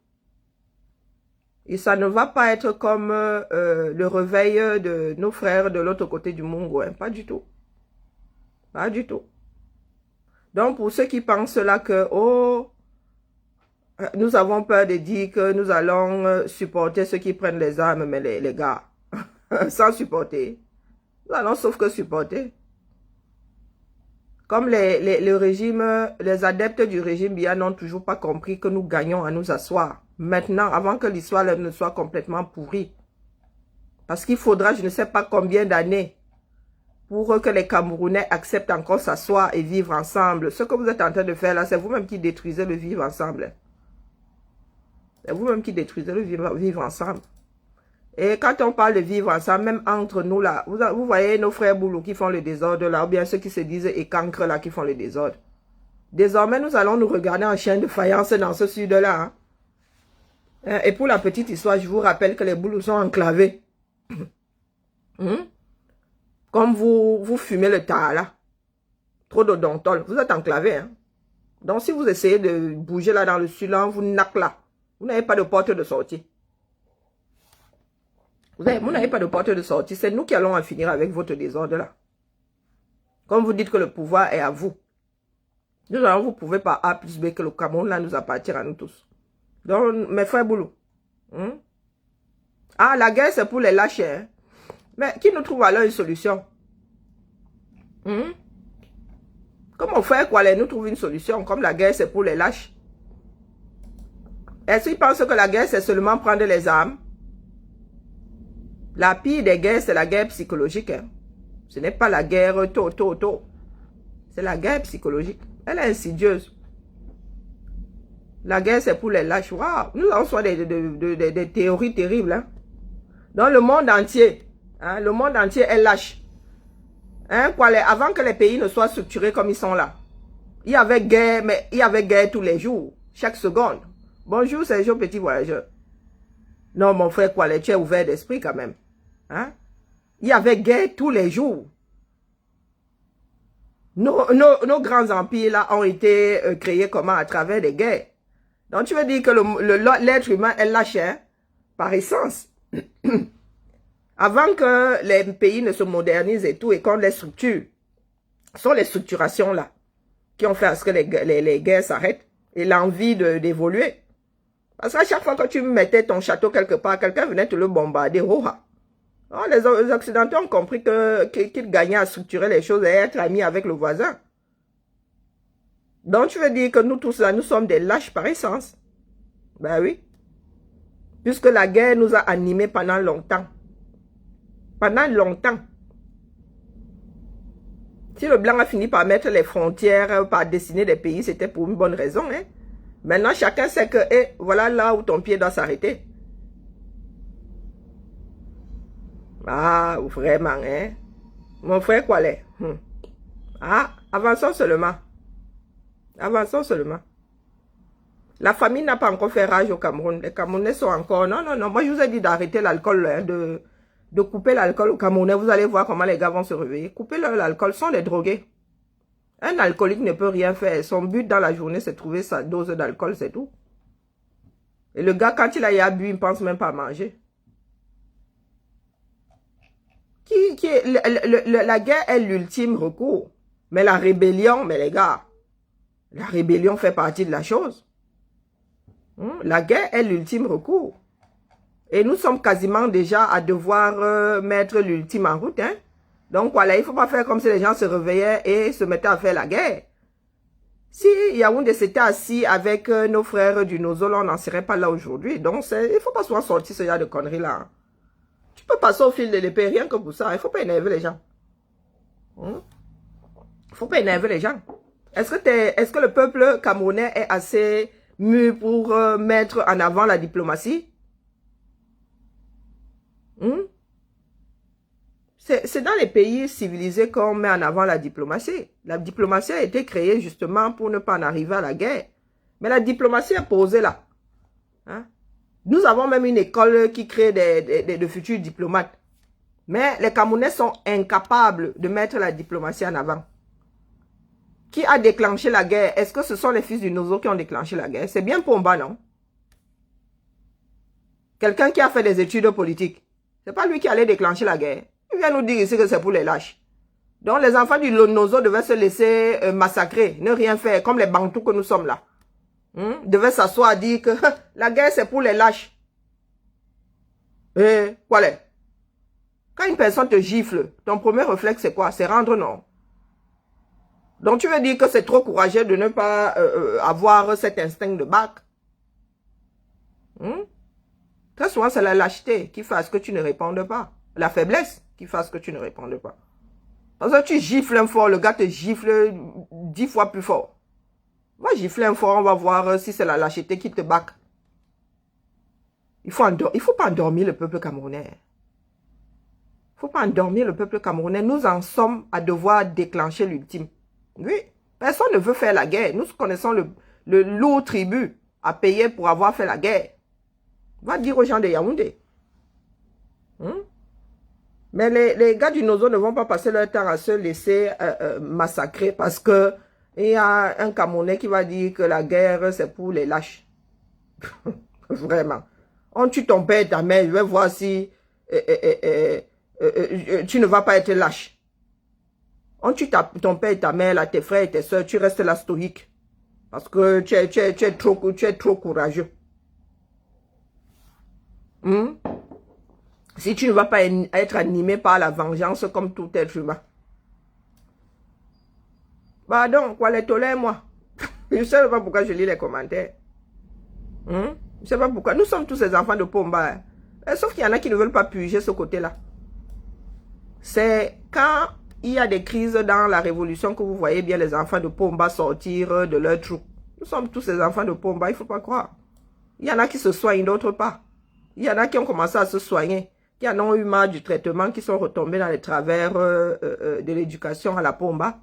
Et ça ne va pas être comme le réveil de nos frères de l'autre côté du Mungo. Hein. Pas du tout. Pas du tout. Donc, pour ceux qui pensent là que, oh, nous avons peur de dire que nous allons supporter ceux qui prennent les armes, mais les gars, sans supporter, nous allons sauf que supporter. Comme le régime, les adeptes du régime Biya n'ont toujours pas compris que nous gagnons à nous asseoir. Maintenant, avant que l'histoire ne soit complètement pourrie. Parce qu'il faudra, je ne sais pas combien d'années, pour que les Camerounais acceptent encore s'asseoir et vivre ensemble. Ce que vous êtes en train de faire là, c'est vous-même qui détruisez le vivre ensemble. C'est vous-même qui détruisez le vivre ensemble. Et quand on parle de vivre ensemble, même entre nous là, vous voyez nos frères Boulou qui font le désordre là, ou bien ceux qui se disent écancres là qui font le désordre. Désormais, nous allons nous regarder en chien de faïence dans ce sud-là. Hein. Et pour la petite histoire, je vous rappelle que les Boulous sont enclavés. Comme vous fumez le tas là. Trop d'odontol. Vous êtes enclavés. Hein. Donc si vous essayez de bouger là dans le sud, là, vous n'avez là. Vous n'avez pas de porte de sortie. Vous n'avez pas de porte de sortie. C'est nous qui allons en finir avec votre désordre là. Comme vous dites que le pouvoir est à vous. Nous allons vous prouver par A plus B que le Cameroun là nous appartient à nous tous. Donc, mes frères Boulou. Ah, la guerre c'est pour les lâcher. Hein? Mais qui nous trouve alors une solution? Comment faire quoi? Nous trouve une solution comme la guerre c'est pour les lâches. Est-ce qu'ils pensent que la guerre c'est seulement prendre les armes? La pire des guerres, c'est la guerre psychologique. Hein. Ce n'est pas la guerre tôt. C'est la guerre psychologique. Elle est insidieuse. La guerre, c'est pour les lâches. Waouh, nous avons soit des théories terribles. Hein. Dans le monde entier, hein, le monde entier est lâche. Hein, avant que les pays ne soient structurés comme ils sont là. Il y avait guerre, mais il y avait guerre tous les jours, chaque seconde. Bonjour, c'est Sergio Petit Voyageur. Non, mon frère, tu es ouvert d'esprit quand même. Hein? Il y avait guerre tous les jours. Nos grands empires là ont été créés comment? À travers des guerres. Donc tu veux dire que l'être humain est lâche, hein? Par essence. Avant que les pays ne se modernisent et tout, et qu'on les structure, ce sont les structurations là qui ont fait à ce que les guerres s'arrêtent et l'envie d'évoluer. Parce qu'à chaque fois que tu mettais ton château quelque part, quelqu'un venait te le bombarder. Oh, les Occidentaux ont compris qu'ils gagnaient à structurer les choses et être amis avec le voisin. Donc tu veux dire que nous tous là, nous sommes des lâches par essence. Ben oui. Puisque la guerre nous a animés pendant longtemps. Pendant longtemps. Si le blanc a fini par mettre les frontières, par dessiner des pays, c'était pour une bonne raison. Hein? Maintenant, chacun sait que voilà là où ton pied doit s'arrêter. Ah, vraiment, hein? Mon frère, quoi l'est? Ah, avançons seulement. Avançons seulement. La famine n'a pas encore fait rage au Cameroun. Les Camerounais sont encore... Non. Moi, je vous ai dit d'arrêter l'alcool, hein, de couper l'alcool au Camerounais. Vous allez voir comment les gars vont se réveiller. Couper l'alcool, sont des drogués. Un alcoolique ne peut rien faire. Son but dans la journée, c'est de trouver sa dose d'alcool, c'est tout. Et le gars, quand il a bu, il ne pense même pas à manger. La guerre est l'ultime recours. Mais la rébellion, mais les gars, la rébellion fait partie de la chose. La guerre est l'ultime recours. Et nous sommes quasiment déjà à devoir mettre l'ultime en route. Hein? Donc voilà, il ne faut pas faire comme si les gens se réveillaient et se mettaient à faire la guerre. Si Yaoundé s'était assis avec nos frères du Nozol, on n'en serait pas là aujourd'hui. Donc il ne faut pas souvent sortir ce genre de conneries là. Tu peux passer au fil de l'épée, rien que pour ça. Il ne faut pas énerver les gens. Il ne faut pas énerver les gens. Est-ce que le peuple camerounais est assez mûr pour mettre en avant la diplomatie? C'est dans les pays civilisés qu'on met en avant la diplomatie. La diplomatie a été créée justement pour ne pas en arriver à la guerre. Mais la diplomatie est posée là. Hein? Nous avons même une école qui crée de futurs diplomates. Mais les Camerounais sont incapables de mettre la diplomatie en avant. Qui a déclenché la guerre? Est-ce que ce sont les fils du Nozo qui ont déclenché la guerre? C'est bien Pomba, non? Quelqu'un qui a fait des études politiques. C'est pas lui qui allait déclencher la guerre. Il vient nous dire ici que c'est pour les lâches. Donc les enfants du Nozo devaient se laisser massacrer, ne rien faire, comme les Bantous que nous sommes là. Devaient s'asseoir et dire que la guerre c'est pour les lâches. Et voilà. Quand une personne te gifle, ton premier réflexe c'est quoi? C'est rendre non. Donc tu veux dire que c'est trop courageux de ne pas avoir cet instinct de bac. Très souvent c'est la lâcheté qui fait à ce que tu ne répondes pas. La faiblesse qui fait à ce que tu ne répondes pas. Parce que tu gifles un fort, le gars te gifle 10 fois plus fort. Va gifler un fort, on va voir si c'est la lâcheté qui te bac. Il faut pas endormir le peuple camerounais. Il ne faut pas endormir le peuple camerounais. Nous en sommes à devoir déclencher l'ultime. Oui, personne ne veut faire la guerre. Nous connaissons le lourd tribut à payer pour avoir fait la guerre. Va dire aux gens de Yaoundé. Mais les gars du Nozo ne vont pas passer leur temps à se laisser massacrer parce que il y a un Camerounais qui va dire que la guerre c'est pour les lâches. Vraiment. On tue ton père et ta mère, je vais voir si tu ne vas pas être lâche. On tue ton père et ta mère, là, tes frères et tes soeurs, tu restes là stoïque. Parce que tu es trop courageux. Si tu ne vas pas être animé par la vengeance comme tout être humain. Bah donc, quoi les tolères, moi. Je ne sais pas pourquoi je lis les commentaires. Je ne sais pas pourquoi. Nous sommes tous ces enfants de Pomba. Sauf qu'il y en a qui ne veulent pas puger ce côté-là. C'est quand il y a des crises dans la révolution que vous voyez bien les enfants de Pomba sortir de leur trou. Nous sommes tous ces enfants de Pomba, il ne faut pas croire. Il y en a qui se soignent, d'autres pas. Il y en a qui ont commencé à se soigner, qui en ont eu marre du traitement, qui sont retombés dans les travers de l'éducation à la Pomba.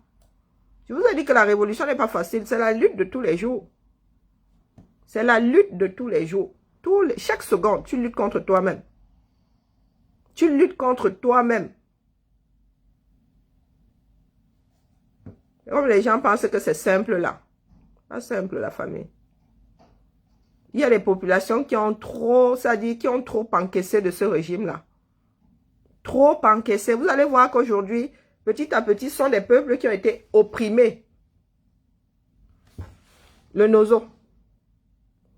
Je vous ai dit que la révolution n'est pas facile, c'est la lutte de tous les jours. C'est la lutte de tous les jours. Chaque seconde, tu luttes contre toi-même. Tu luttes contre toi-même. Comme les gens pensent que c'est simple là. Pas simple la famille. Il y a des populations qui ont trop, c'est-à-dire qui ont trop encaissé de ce régime-là. Trop encaissé. Vous allez voir qu'aujourd'hui, petit à petit, ce sont des peuples qui ont été opprimés. Le Nozo.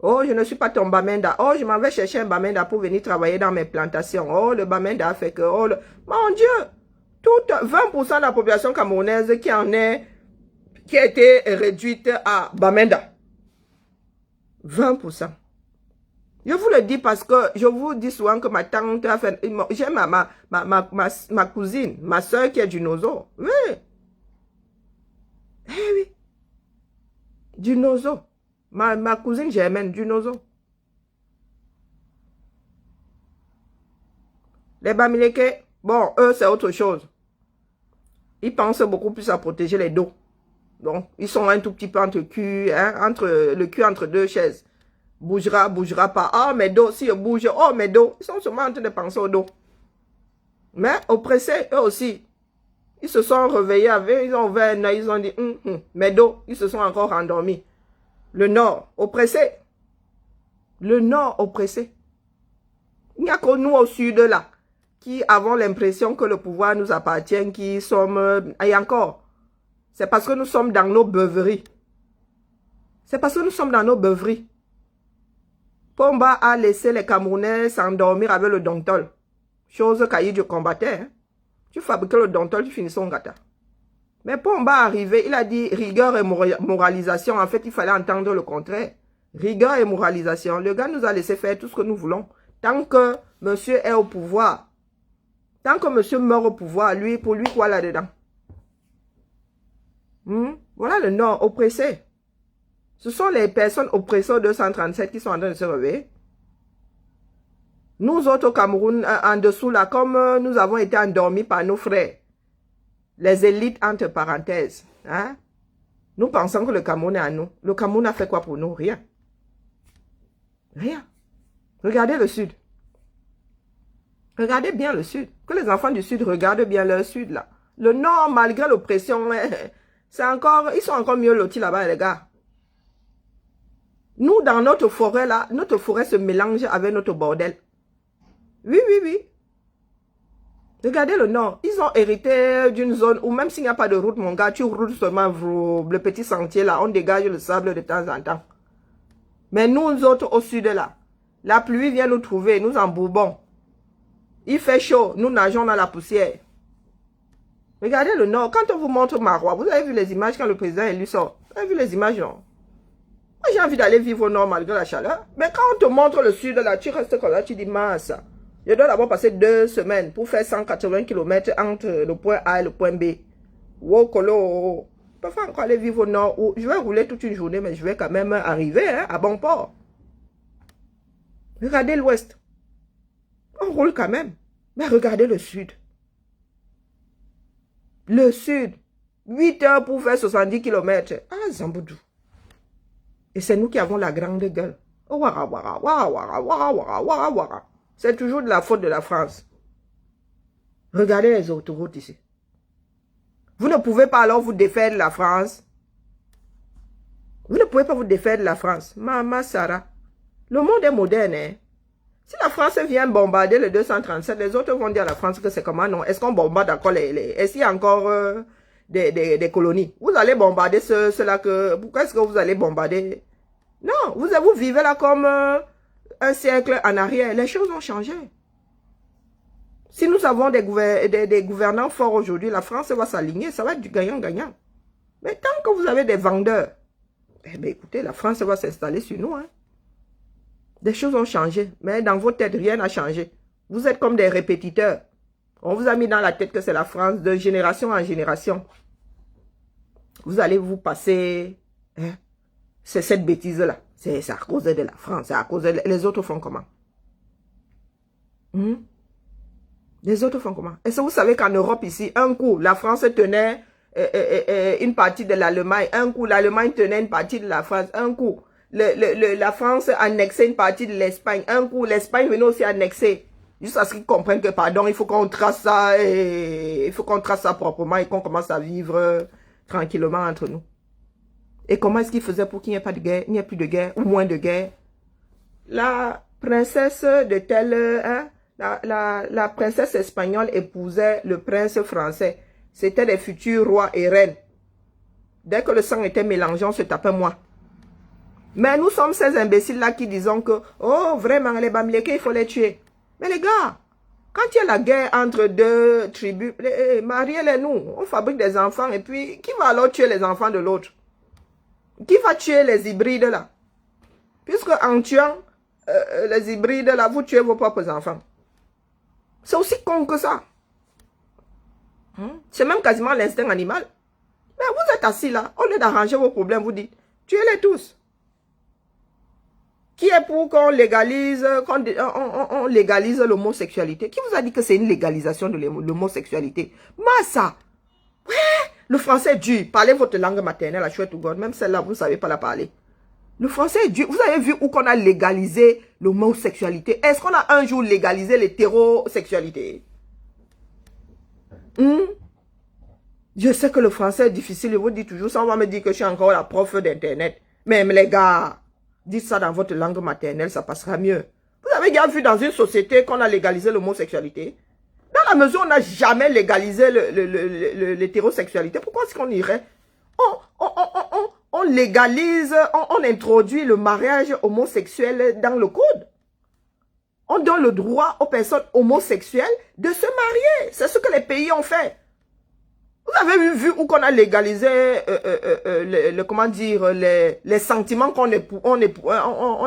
Oh, je ne suis pas ton Bamenda. Oh, je m'en vais chercher un Bamenda pour venir travailler dans mes plantations. Oh, le Bamenda fait que... Oh, mon Dieu! 20% de la population camerounaise qui a été réduite à Bamenda. 20%. Je vous le dis parce que je vous dis souvent que ma tante a fait... J'ai ma cousine, ma soeur qui est du Nozo. Oui. Eh oui. Du Nozo. Ma cousine Germaine, du Nozo. Les Bamileke, bon, eux, c'est autre chose. Ils pensent beaucoup plus à protéger les dos. Donc, ils sont un tout petit peu entre le cul entre deux chaises. Bougera, bougera pas. Ah, mes dos, si je bouge, oh, mes dos. Ils sont seulement en train de penser au dos. Mais oppressés, eux aussi. Ils se sont réveillés avec, ils ont ouvert un œil, ils ont dit, mes dos, ils se sont encore endormis. Le Nord, oppressé. Le Nord, oppressé. Il n'y a que nous au Sud, là, qui avons l'impression que le pouvoir nous appartient, qui sommes... Et encore, c'est parce que nous sommes dans nos beuveries. C'est parce que nous sommes dans nos beuveries. Pomba a laissé les Camerounais s'endormir avec le dontol. Chose qu'Aïdjo combattait. Hein. Tu fabriquais le dontol, tu finissais en gâteau. Mais Pomba est arrivé, il a dit rigueur et moralisation. En fait, il fallait entendre le contraire. Rigueur et moralisation. Le gars nous a laissé faire tout ce que nous voulons. Tant que monsieur est au pouvoir, tant que monsieur meurt au pouvoir, pour lui, quoi là-dedans? Voilà le Nord, oppressé. Ce sont les personnes oppressées au 237 qui sont en train de se réveiller. Nous autres au Cameroun, en dessous là, comme nous avons été endormis par nos frères, les élites entre parenthèses, hein? Nous pensons que le Cameroun est à nous. Le Cameroun a fait quoi pour nous? Rien. Rien. Regardez le Sud. Regardez bien le Sud. Que les enfants du Sud regardent bien le Sud là. Le Nord, malgré l'oppression, c'est encore, ils sont encore mieux lotis là-bas les gars. Nous, dans notre forêt là, notre forêt se mélange avec notre bordel. Oui, oui, oui. Regardez le nord. Ils ont hérité d'une zone où même s'il n'y a pas de route, mon gars, tu roules seulement le petit sentier là, on dégage le sable de temps en temps. Mais nous autres au sud là, la pluie vient nous trouver, nous embourbons. Il fait chaud, nous nageons dans la poussière. Regardez le nord. Quand on vous montre Marois, vous avez vu les images quand le président élu sort? Vous avez vu les images, non? Moi, j'ai envie d'aller vivre au nord malgré la chaleur. Mais quand on te montre le sud là, tu restes comme là, tu dis mince. Je dois d'abord passer 2 semaines pour faire 180 km entre le point A et le point B. Wokolo. Je peux pas encore aller vivre au nord où je vais rouler toute une journée, mais je vais quand même arriver à bon port. Regardez l'ouest. On roule quand même. Mais regardez le sud. Le sud. 8 heures pour faire 70 km. Ah, Zamboudou. Et c'est nous qui avons la grande gueule. C'est toujours de la faute de la France. Regardez les autoroutes ici. Vous ne pouvez pas alors vous défaire de la France. Vous ne pouvez pas vous défaire de la France. Maman Sarah. Le monde est moderne, hein. Si la France vient bombarder le 237, les autres vont dire à la France que c'est comment? Non. Est-ce qu'on bombarde encore est-ce qu'il y a encore des colonies? Vous allez bombarder ceux-là que... Pourquoi est-ce que vous allez bombarder? Non, vous vivez là comme un siècle en arrière. Les choses ont changé. Si nous avons des gouvernants forts aujourd'hui, la France va s'aligner. Ça va être du gagnant-gagnant. Mais tant que vous avez des vendeurs, eh bien, écoutez, la France va s'installer sur nous, hein. Des choses ont changé, mais dans vos têtes, rien n'a changé. Vous êtes comme des répétiteurs. On vous a mis dans la tête que c'est la France de génération en génération. Vous allez vous passer... Hein, c'est cette bêtise-là. C'est à cause de la France. C'est à cause de... Les autres font comment? Les autres font comment? Est-ce que vous savez qu'en Europe ici, un coup, la France tenait une partie de l'Allemagne. Un coup, l'Allemagne tenait une partie de la France. Un coup... la France annexait une partie de l'Espagne. Un coup, l'Espagne venait aussi annexer. Juste à ce qu'ils comprennent que, pardon, il faut qu'on trace ça il faut qu'on trace ça proprement et qu'on commence à vivre tranquillement entre nous. Et comment est-ce qu'ils faisaient pour qu'il n'y ait pas de guerre, il n'y ait plus de guerre, ou moins de guerre? La princesse de telle, hein, la princesse espagnole épousait le prince français. C'était les futurs rois et reines. Dès que le sang était mélangé, on se tapait moi. Mais nous sommes ces imbéciles-là qui disons que, oh, vraiment, les Bamileke, il faut les tuer. Mais les gars, quand il y a la guerre entre deux tribus, mariez-les nous, on fabrique des enfants, et puis, qui va alors tuer les enfants de l'autre? Qui va tuer les hybrides là? Puisque en tuant les hybrides là, vous tuez vos propres enfants. C'est aussi con que ça. C'est même quasiment l'instinct animal. Mais vous êtes assis là, au lieu d'arranger vos problèmes, vous dites, tuez-les tous. Qui est pour qu'on légalise, on légalise l'homosexualité? Qui vous a dit que c'est une légalisation de l'homosexualité? Massa! Ouais, le français est dur. Parlez votre langue maternelle, la chouette ou god. Même celle-là, vous ne savez pas la parler. Le français est dur. Vous avez vu où qu'on a légalisé l'homosexualité? Est-ce qu'on a un jour légalisé l'hétérosexualité? Je sais que le français est difficile. Je vous dis toujours ça. On va me dire que je suis encore la prof d'internet. Même les gars... Dites ça dans votre langue maternelle, ça passera mieux. Vous avez déjà vu dans une société qu'on a légalisé l'homosexualité? Dans la mesure où on n'a jamais légalisé l'hétérosexualité, pourquoi est-ce qu'on irait? On légalise, on introduit le mariage homosexuel dans le code. On donne le droit aux personnes homosexuelles de se marier. C'est ce que les pays ont fait. Vous avez vu où qu'on a légalisé comment dire, les sentiments qu'on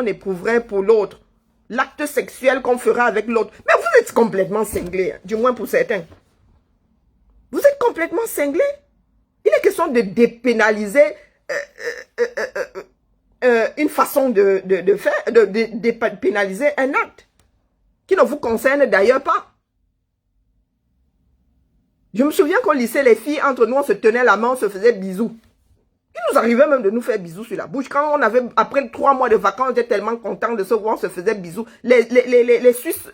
éprouverait pour l'autre. L'acte sexuel qu'on fera avec l'autre. Mais vous êtes complètement cinglés, hein, du moins pour certains. Vous êtes complètement cinglés. Il est question de dépénaliser une façon de faire, de dépénaliser un acte qui ne vous concerne d'ailleurs pas. Je me souviens qu'au lycée, les filles, entre nous, on se tenait la main, on se faisait bisous. Il nous arrivait même de nous faire bisous sur la bouche. Quand on avait, après 3 mois de vacances, on était tellement contents de se voir, on se faisait bisous. Les Suisses,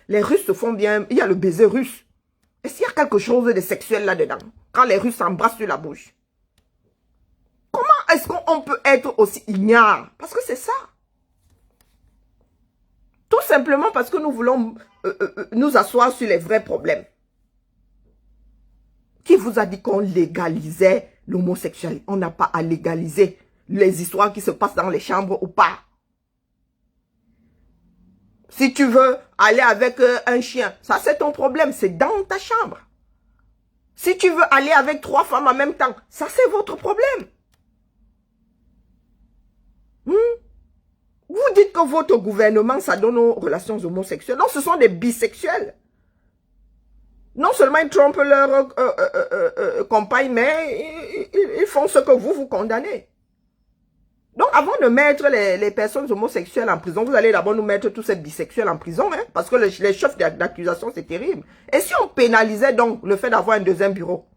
les Russes se font bien, il y a le baiser russe. Est-ce qu'il y a quelque chose de sexuel là-dedans? Quand les Russes s'embrassent sur la bouche. Comment est-ce qu'on peut être aussi ignare? Parce que c'est ça. Tout simplement parce que nous voulons nous asseoir sur les vrais problèmes. Qui vous a dit qu'on légalisait l'homosexualité? On n'a pas à légaliser les histoires qui se passent dans les chambres ou pas. Si tu veux aller avec un chien, ça c'est ton problème, c'est dans ta chambre. Si tu veux aller avec 3 femmes en même temps, ça c'est votre problème. Vous dites que votre gouvernement, ça donne aux relations homosexuelles. Non, ce sont des bisexuels. Non seulement ils trompent leur compagne, mais ils font ce que vous condamnez. Donc, avant de mettre les personnes homosexuelles en prison, vous allez d'abord nous mettre tous ces bisexuels en prison, hein, parce que les chefs d'accusation, c'est terrible. Et si on pénalisait donc le fait d'avoir un deuxième bureau?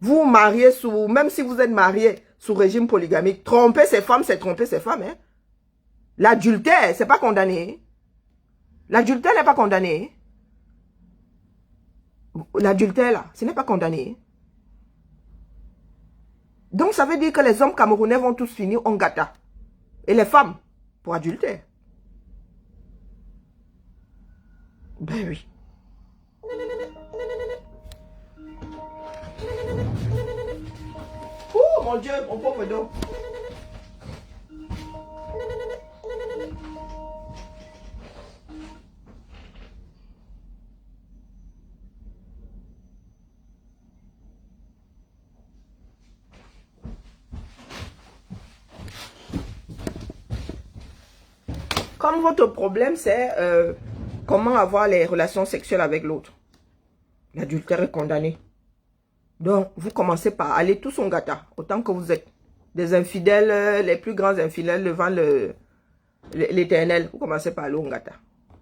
Vous mariez sous, même si vous êtes marié sous régime polygamique, tromper ces femmes, c'est tromper ces femmes. Hein. L'adultère, c'est pas condamné. L'adultère n'est pas condamné. L'adultère, là, ce n'est pas condamné. Donc, ça veut dire que les hommes camerounais vont tous finir en gata. Et les femmes, pour adultère. Ben oui. Oh mon Dieu, mon pauvre dos. Comme votre problème, c'est comment avoir les relations sexuelles avec l'autre. L'adultère est condamné. Donc, vous commencez par aller tous en gâta, autant que vous êtes des infidèles, les plus grands infidèles devant l'éternel. Vous commencez par aller en gâta.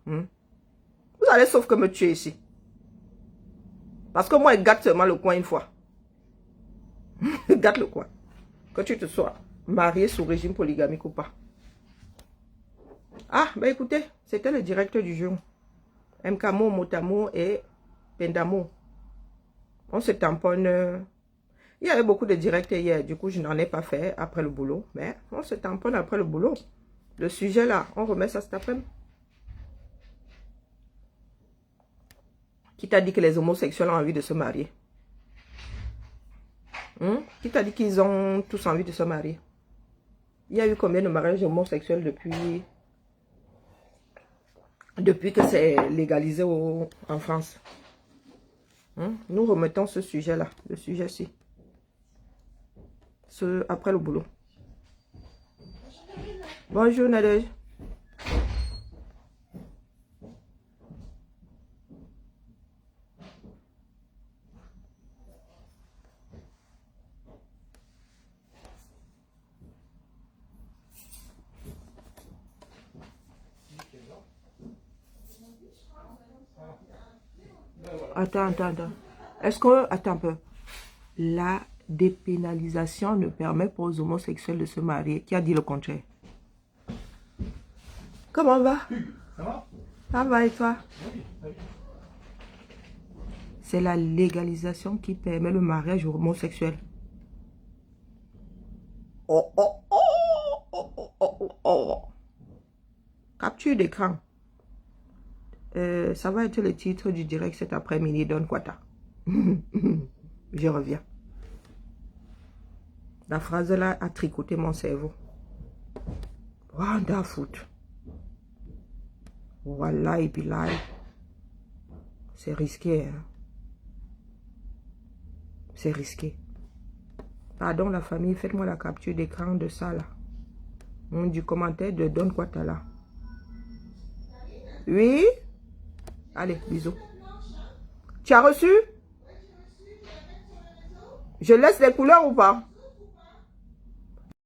Vous allez sauf que me tuer ici. Parce que moi, je gâte seulement le coin une fois. Je gâte le coin. Que tu te sois marié sous régime polygamique ou pas. Ah, ben écoutez, c'était le directeur du jour. Mkamo, Motamo et Pendamo. On se tamponne. Il y avait beaucoup de directeurs hier. Du coup, je n'en ai pas fait après le boulot. Mais on se tamponne après le boulot. Le sujet là, on remet ça cet après-midi. Qui t'a dit que les homosexuels ont envie de se marier? Qui t'a dit qu'ils ont tous envie de se marier? Il y a eu combien de mariages homosexuels depuis que c'est légalisé en France? Nous remettons ce sujet-là, le sujet-ci. Après le boulot. Bonjour Nadège. Attends. Est-ce que, attends un peu. La dépénalisation ne permet pas aux homosexuels de se marier. Qui a dit le contraire? Comment va? Ça va? Ça va et toi? Oui. C'est la légalisation qui permet le mariage homosexuel. Oh. Capture d'écran. Ça va être le titre du direct cet après-midi. Donne quoi ta? Je reviens. La phrase là a tricoté mon cerveau. Wanda foot. Voilà et puis là. C'est risqué. Hein? C'est risqué. Pardon la famille, faites-moi la capture d'écran de ça là. Du commentaire de Donne quoi ta là. Oui? Allez, bisous. Tu as reçu? Je laisse les couleurs ou pas?